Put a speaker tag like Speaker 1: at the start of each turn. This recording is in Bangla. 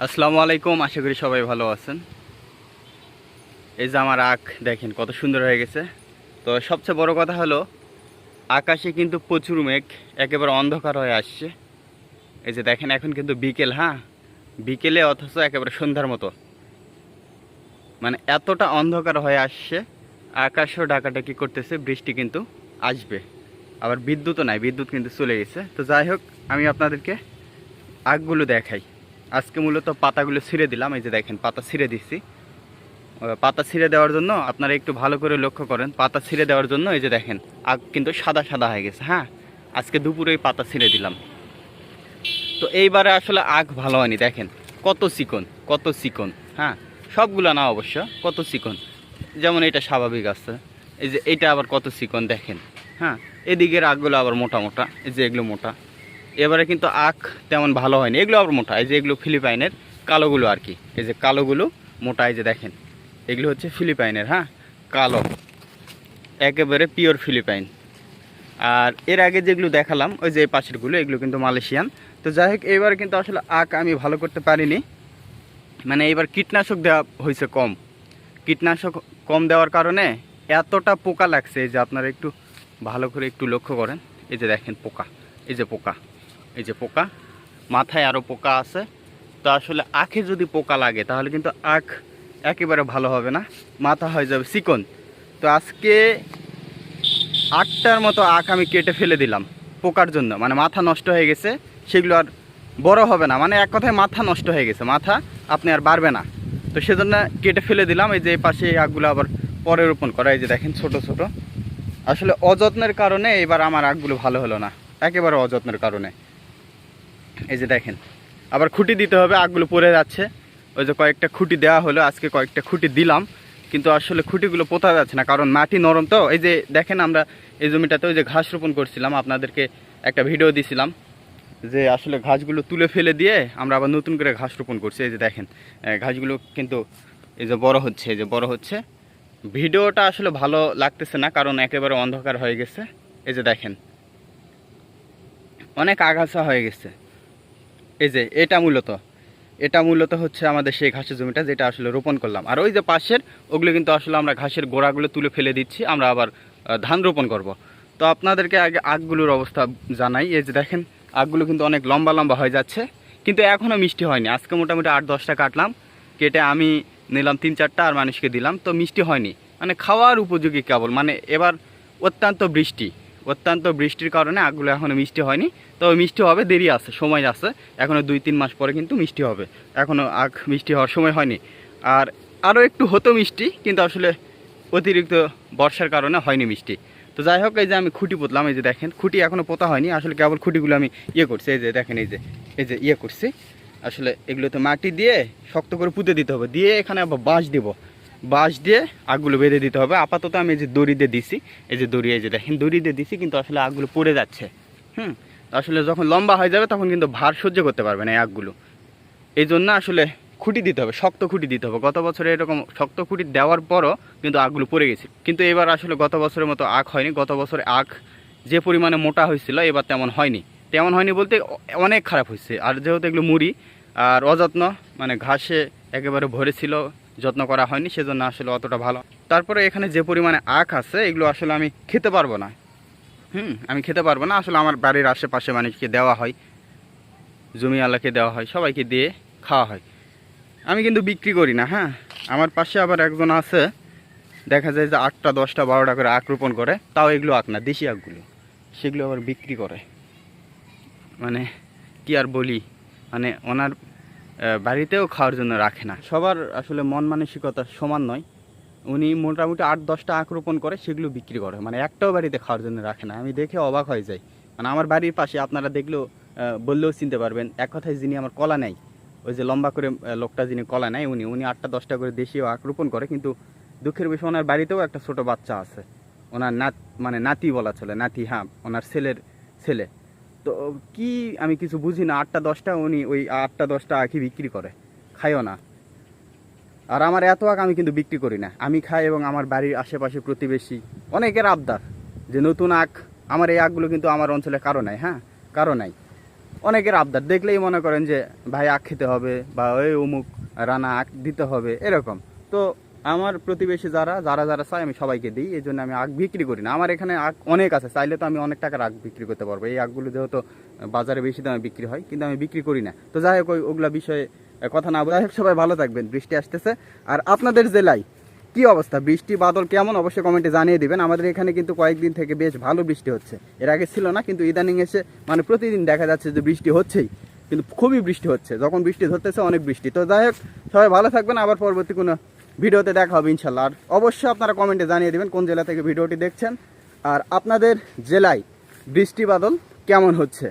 Speaker 1: আসসালামু আলাইকুম, আশা করি সবাই ভালো আছেন। এই যে আমার আখ দেখেন কত সুন্দর হয়ে গেছে। তো সবচেয়ে বড় কথা হলো আকাশে কিন্তু প্রচুর মেঘ, একেবারে অন্ধকার হয়ে আসছে। এই যে দেখেন এখন কিন্তু বিকেল, হ্যাঁ বিকেলে, অথচ একেবারে সন্ধ্যার মতো, মানে এতটা অন্ধকার হয়ে আসছে। আকাশও ডাকাডাকি করতেছে, বৃষ্টি কিন্তু আসবে। আবার বিদ্যুৎও নাই, বিদ্যুৎ কিন্তু চলে গেছে। তো যাই হোক, আমি আপনাদেরকে আখগুলো দেখাই। আজকে মূলত পাতাগুলো ছিঁড়ে দিলাম। এই যে দেখেন পাতা ছিঁড়ে দিচ্ছি। পাতা ছিঁড়ে দেওয়ার জন্য আপনারা একটু ভালো করে লক্ষ্য করেন। পাতা ছিঁড়ে দেওয়ার জন্য এই যে দেখেন আখ কিন্তু সাদা সাদা হয়ে গেছে। হ্যাঁ, আজকে দুপুরেই পাতা ছিঁড়ে দিলাম। তো এইবারে আসলে আখ ভালো হয়নি। দেখেন কত চিকন, কত চিকন। হ্যাঁ, সবগুলো না অবশ্য, কত চিকন। যেমন এটা স্বাভাবিক আছে, এই যে এটা আবার কত চিকন দেখেন। হ্যাঁ, এদিকের আখগুলো আবার মোটা মোটা, এই যে এগুলো মোটা। এবারে কিন্তু আখ তেমন ভালো হয়নি। এগুলো আবার মোটা, এই যে এগুলো ফিলিপাইনের কালোগুলো আর কি। এই যে কালোগুলো মোটা, এই যে দেখেন এগুলো হচ্ছে ফিলিপাইনের, হ্যাঁ কালো, একেবারে পিওর ফিলিপাইন। আর এর আগে যেগুলো দেখালাম ওই যে এই পাশেরগুলো, এগুলো কিন্তু মালয়েশিয়ান। তো যাই হোক, এবার কিন্তু আসলে আখ আমি ভালো করতে পারিনি। মানে এবার কীটনাশক দেওয়া হয়েছে কম। কীটনাশক কম দেওয়ার কারণে এতটা পোকা লাগছে। এই যে আপনারা একটু ভালো করে একটু লক্ষ্য করেন। এই যে দেখেন পোকা, এই যে পোকা, এই যে পোকা, মাথায় আরও পোকা আছে। তো আসলে আখে যদি পোকা লাগে তাহলে কিন্তু আখ একেবারে ভালো হবে না, মাথা হয়ে যাবে চিকন। তো আজকে 8টার মতো আখ আমি কেটে ফেলে দিলাম পোকার জন্য। মানে মাথা নষ্ট হয়ে গেছে, সেগুলো আর বড় হবে না। মানে এক কথায় মাথা নষ্ট হয়ে গেছে, মাথা আপনি আর বাড়বে না। তো সেজন্য কেটে ফেলে দিলাম। এই যে এই পাশে এই আখগুলো আবার পরে রোপণ করা, এই যে দেখেন ছোট ছোট। আসলে অযত্নের কারণে এবার আমার আখগুলো ভালো হলো না, একেবারে অযত্নের কারণে। এই যে দেখেন আবার খুঁটি দিতে হবে, আখগুলো পড়ে যাচ্ছে। ওই যে কয়েকটা খুঁটি দেওয়া হলো, আজকে কয়েকটা খুঁটি দিলাম, কিন্তু আসলে খুঁটিগুলো পোতা যাচ্ছে না, কারণ মাটি নরম। তো এই যে দেখেন আমরা এই জমিটাতে ওই যে ঘাস রোপণ করছিলাম, আপনাদেরকে একটা ভিডিও দিছিলাম যে আসলে ঘাসগুলো তুলে ফেলে দিয়ে আমরা আবার নতুন করে ঘাস রোপণ করছি। এই যে দেখেন ঘাসগুলো কিন্তু এই যে বড় হচ্ছে, এই যে বড় হচ্ছে। ভিডিওটা আসলে ভালো লাগতেছে না, কারণ একেবারে অন্ধকার হয়ে গেছে। এই যে দেখেন অনেক আগাছা হয়ে গেছে। এই যে এটা মূলত হচ্ছে আমাদের সেই ঘাসের জমিটা, যেটা আসলে রোপণ করলাম। আর ওই যে পাশের ওগুলো কিন্তু আসলে আমরা ঘাসের গোড়াগুলো তুলে ফেলে দিচ্ছি, আমরা আবার ধান রোপণ করব। তো আপনাদেরকে আগে আখগুলোর অবস্থা জানাই। এই যে দেখেন আখগুলো কিন্তু অনেক লম্বা লম্বা হয়ে যাচ্ছে, কিন্তু এখনও মিষ্টি হয়নি। আজকে মোটামুটি 8-10টা কাটলাম, কেটে আমি নিলাম 3-4টা আর মানুষকে দিলাম। তো মিষ্টি হয়নি, মানে খাওয়ার উপযোগী কেবল। মানে এবার অত্যন্ত বৃষ্টির কারণে আখগুলো এখনও মিষ্টি হয়নি। তবে মিষ্টি হবে, দেরি আছে, সময় আছে, এখনও 2-3 মাস পরে কিন্তু মিষ্টি হবে। এখনও আখ মিষ্টি হওয়ার সময় হয়নি। আর আরও একটু হতো মিষ্টি, কিন্তু আসলে অতিরিক্ত বর্ষার কারণে হয়নি মিষ্টি। তো যাই হোক, এই যে আমি খুঁটি পুঁতলাম। এই যে দেখেন খুঁটি এখনও পোতা হয়নি, আসলে কেবল খুঁটিগুলো আমি করছি। এই যে দেখেন এই যে করছি। আসলে এগুলোতে মাটি দিয়ে শক্ত করে পুঁতে দিতে হবে, দিয়ে এখানে আবার বাঁশ দিয়ে আগুলো বেঁধে দিতে হবে। আপাতত আমি এই যে দড়ি দিয়ে দিছি, এই যে দড়ি, এই যে দেখেন দড়ি দিয়ে দিছি, কিন্তু আসলে আগুলো পড়ে যাচ্ছে। আসলে যখন লম্বা হয়ে যাবে তখন কিন্তু ভার সহ্য করতে পারবে না এই আখগুলো। এই জন্য আসলে খুঁটি দিতে হবে, শক্ত খুঁটি দিতে হবে। গত বছরে এরকম শক্ত খুঁটি দেওয়ার পরও কিন্তু আখগুলো পড়ে গেছে। কিন্তু এবার আসলে গত বছরের মতো আখ হয়নি। গত বছরে আখ যে পরিমাণে মোটা হয়েছিল, এবার তেমন হয়নি বলতে অনেক খারাপ হয়েছে। আর যেহেতু এগুলো মুড়ি আর অযত্ন, মানে ঘাসে একেবারে ভরেছিল, যত্ন করা হয়নি, সেজন্য আসলে অতটা ভালো। তারপরে এখানে যে পরিমাণে আখ আছে, এগুলো আসলে আমি খেতে পারবো না। আমি খেতে পারবো না। আসলে আমার বাড়ির আশেপাশে মানুষকে দেওয়া হয়, জমিওয়ালাকে দেওয়া হয়, সবাইকে দিয়ে খাওয়া হয়। আমি কিন্তু বিক্রি করি না। হ্যাঁ, আমার পাশে আবার একজন আছে, দেখা যায় যে 8টা 10টা 12টা করে আখ রোপণ করে, তাও এগুলো আখ না, দেশি আখগুলো, সেগুলো আবার বিক্রি করে। মানে কি আর বলি, মানে ওনার বাড়িতেও খাওয়ার জন্য রাখে না। সবার আসলে মন মানসিকতা সমান নয়। উনি মোটামুটি 8-10টা আখ রোপণ করে, সেগুলো বিক্রি করে, মানে একটাও বাড়িতে খাওয়ার জন্য রাখে না। আমি দেখে অবাক হয়ে যাই। মানে আমার বাড়ির পাশে আপনারা দেখলেও বললেও চিনতে পারবেন, এক কথায় যিনি আমার কলা নেয়, ওই যে লম্বা করে লোকটা যিনি কলা নেয়, উনি 8টা 10টা করে দেশীয় আখ রোপণ করে। কিন্তু দুঃখের বিষয়, ওনার বাড়িতেও একটা ছোট বাচ্চা আছে, ওনার মানে নাতি বলা চলে, নাতি, হ্যাঁ ওনার ছেলে। তো কি আমি কিছু বুঝি না, 8টা 10টা উনি ওই 8টা 10টা আখই বিক্রি করে, খায়ও না। আর আমার এত আখ আমি কিন্তু বিক্রি করি না, আমি খাই। এবং আমার বাড়ির আশেপাশে প্রতিবেশী অনেকের আবদার যে নতুন আখ, আমার এই আখগুলো কিন্তু আমার অঞ্চলে কারো নাই। হ্যাঁ, কারো নাই। অনেকের আবদার দেখলেই মনে করেন যে ভাই আখ খেতে হবে বা ওই অমুক রানা আখ দিতে হবে এরকম। তো আমার প্রতিবেশী যারা যারা যারা চায় আমি সবাইকে দিই, এই জন্য আমি আখ বিক্রি করি না। আমার এখানে আখ অনেক আছে, চাইলে তো আমি অনেক টাকার আখ বিক্রি করতে পারবো। এই আখগুলো যেহেতু বাজারে বেশি দামে বিক্রি হয়, কিন্তু আমি বিক্রি করি না। তো যাই হোক ওগুলা বিষয়ে কথা না বলে, যাই হোক সবাই ভালো থাকবেন। বৃষ্টি আসতেছে। আর আপনাদের জেলায় কি অবস্থা, বৃষ্টি বাদল কেমন, অবশ্যই কমেন্টে জানিয়ে দিবেন। আমাদের এখানে কিন্তু কয়েকদিন থেকে বেশ ভালো বৃষ্টি হচ্ছে, এর আগে ছিল না, কিন্তু ইদানিং এসে মানে প্রতিদিন দেখা যাচ্ছে যে বৃষ্টি হচ্ছেই, কিন্তু খুবই বৃষ্টি হচ্ছে, যখন বৃষ্টি ধরতেছে অনেক বৃষ্টি। তো যাই হোক সবাই ভালো থাকবেন, আবার পরবর্তী কোনো ভিডিওতে দেখা হবে ইনশাল্লাহ। আর অবশ্যই আপনারা কমেন্টে জানিয়ে দেবেন কোন জেলা থেকে ভিডিওটি দেখছেন, আর আপনাদের জেলায় বৃষ্টি বাদল কেমন হচ্ছে।